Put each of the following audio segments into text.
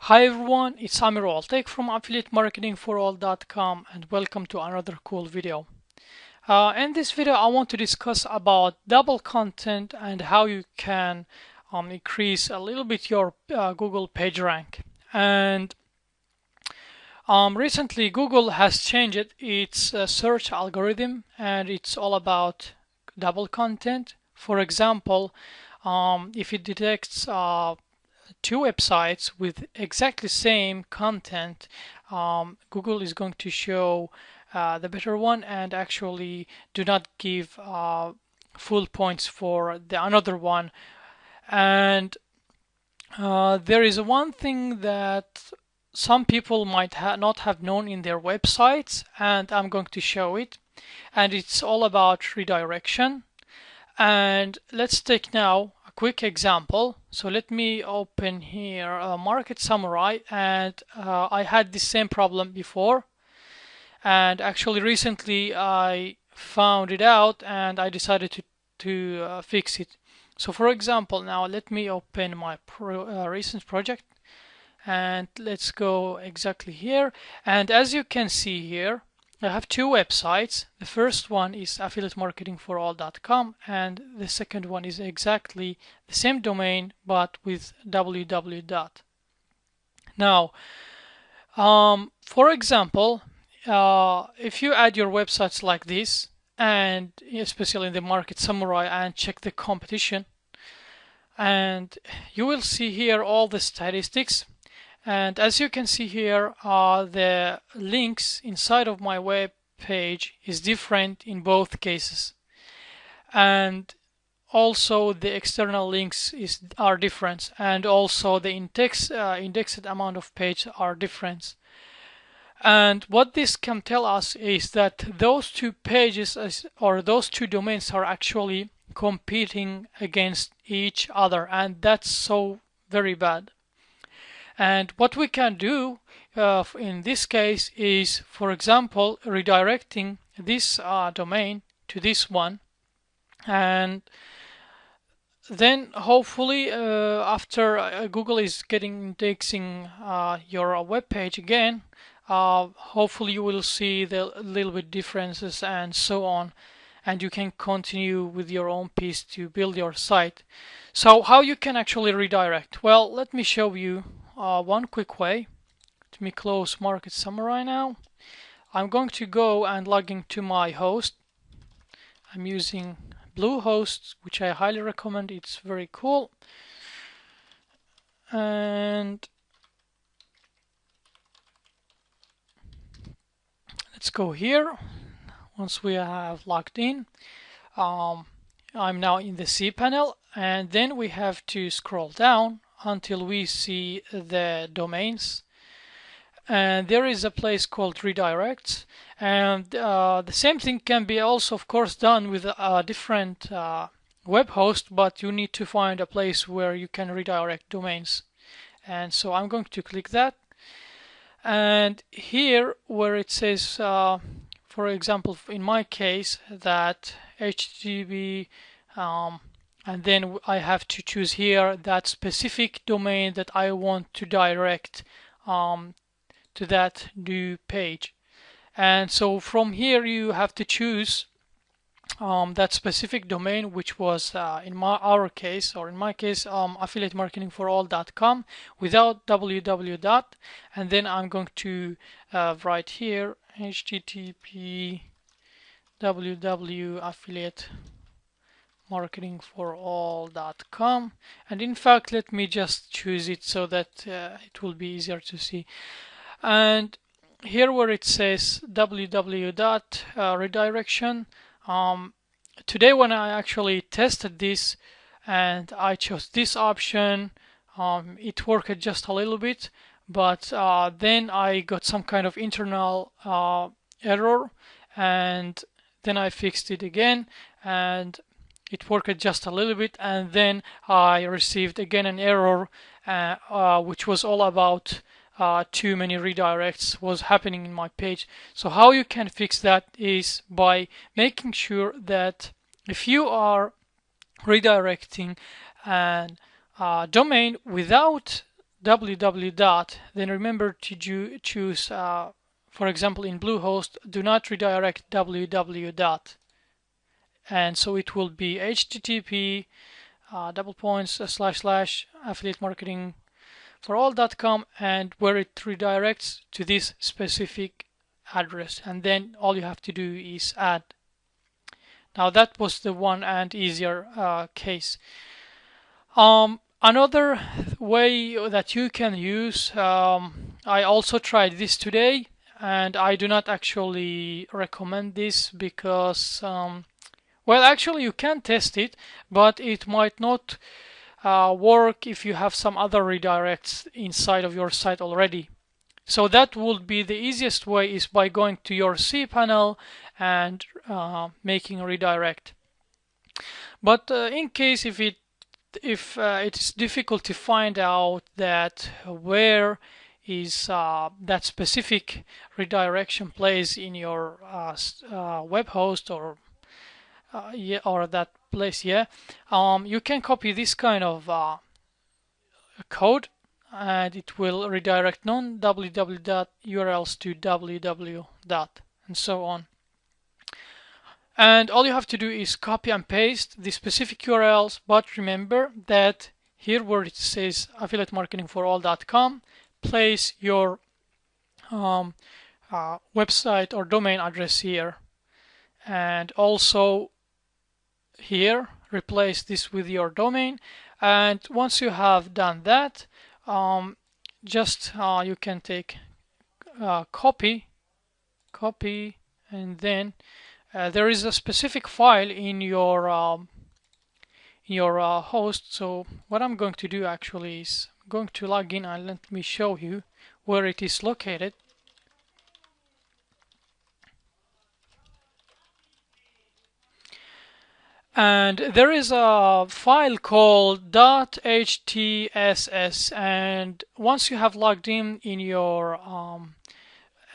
Hi everyone, it's Amir Altek from affiliatemarketingforall.com and welcome to another cool video. In this video I want to discuss about double content and how you can increase a little bit your Google PageRank. And recently Google has changed its search algorithm and it's all about double content. For example, if it detects two websites with exactly same content, Google is going to show the better one and actually do not give full points for the another one. And there is one thing that some people might not have known in their websites, and I'm going to show it. And it's all about redirection. And let's take now a quick example. So let me open here Market Samurai, and I had the same problem before, and actually recently I found it out and I decided to fix it. So for example, now let me open my recent project and let's go exactly here. And as you can see here, I have two websites. The first one is affiliatemarketingforall.com and the second one is exactly the same domain but with www. Now, for example, if you add your websites like this, and especially in the Market Samurai, and check the competition, and you will see here all the statistics. And as you can see here, the links inside of my web page is different in both cases, and also the external links are different, and also the indexed amount of page are different. And what this can tell us is that those two pages or those two domains are actually competing against each other, and that's so very bad. And what we can do in this case is, for example, redirecting this domain to this one, and then hopefully after Google is getting indexing your web page again, hopefully you will see the little bit differences and so on, and you can continue with your own piece to build your site. So how you can actually redirect? Well, let me show you one quick way. Let me close Market Samurai now. I'm going to go and log into my host. I'm using Bluehost, which I highly recommend. It's very cool. And let's go here. Once we have logged in, I'm now in the cPanel, and then we have to scroll down until we see the domains. And there is a place called redirects, and the same thing can be also of course done with a different web host, but you need to find a place where you can redirect domains. And so I'm going to click that, and here where it says for example in my case that HTTP, and then I have to choose here that specific domain that I want to direct to that new page. And so from here you have to choose that specific domain, which was in my case affiliatemarketingforall.com without www. And then I'm going to write here http www.affiliatemarketingforall.com, and in fact let me just choose it so that it will be easier to see. And here where it says www. Redirection, today when I actually tested this and I chose this option, it worked just a little bit, but then I got some kind of internal error, and then I fixed it again and it worked just a little bit, and then I received again an error which was all about too many redirects was happening in my page. So how you can fix that is by making sure that if you are redirecting an domain without www dot, then remember to choose, for example, in Bluehost, do not redirect www dot, and so it will be http double points slash slash affiliate marketing for all.com, and where it redirects to this specific address, and then all you have to do is add. Now that was the one and easier case. Another way that you can use, I also tried this today, and I do not actually recommend this because, well, actually you can test it, but it might not work if you have some other redirects inside of your site already. So that would be the easiest way, is by going to your cPanel and making a redirect. But in case if it is difficult to find out that where is that specific redirection place in your web host, or yeah, or that place, yeah, you can copy this kind of code, and it will redirect non-www URLs to www and so on. And all you have to do is copy and paste the specific URLs, but remember that here where it says affiliatemarketingforall.com, place your website or domain address here, and also here replace this with your domain. And once you have done that, just you can take copy, and then there is a specific file in your host. So what I'm going to do actually is going to log in, and let me show you where it is located. And there is a file called .htss, and once you have logged in your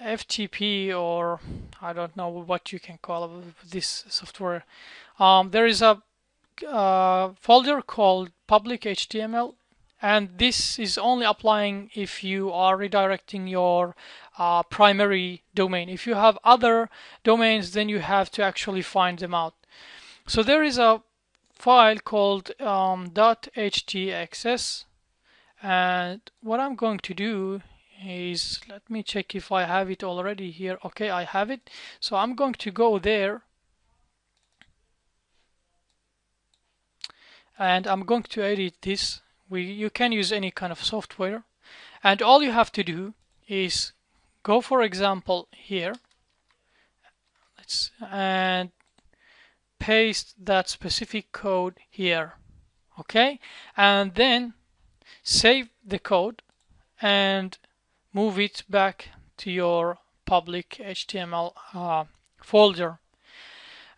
FTP, or I don't know what you can call this software, there is a folder called public HTML, and this is only applying if you are redirecting your primary domain. If you have other domains, then you have to actually find them out. So there is a file called .htxs, and what I'm going to do is, let me check if I have it already here. Okay, I have it. So I'm going to go there, and I'm going to edit this. You can use any kind of software, and all you have to do is go, for example, here, and paste that specific code here. Okay, and then save the code and move it back to your public HTML folder,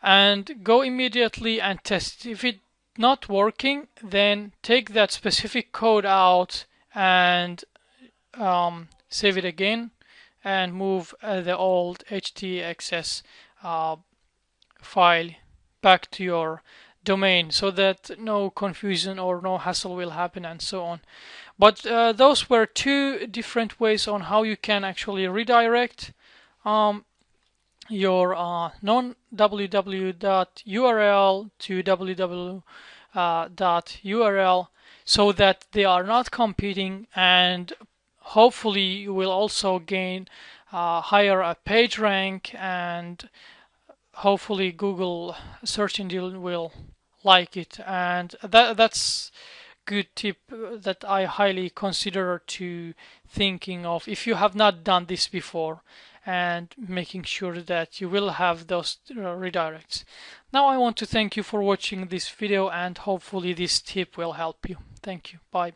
and go immediately and test. If it's not working, then take that specific code out and save it again, and move the old HTXS file back to your domain, so that no confusion or no hassle will happen, and so on. But those were two different ways on how you can actually redirect your non-www.url to www.url, so that they are not competing, and hopefully you will also gain higher page rank, and hopefully Google search engine will like it. And that's good tip that I highly consider to thinking of if you have not done this before, and making sure that you will have those redirects. Now I want to thank you for watching this video, and hopefully this tip will help you. Thank you. Bye.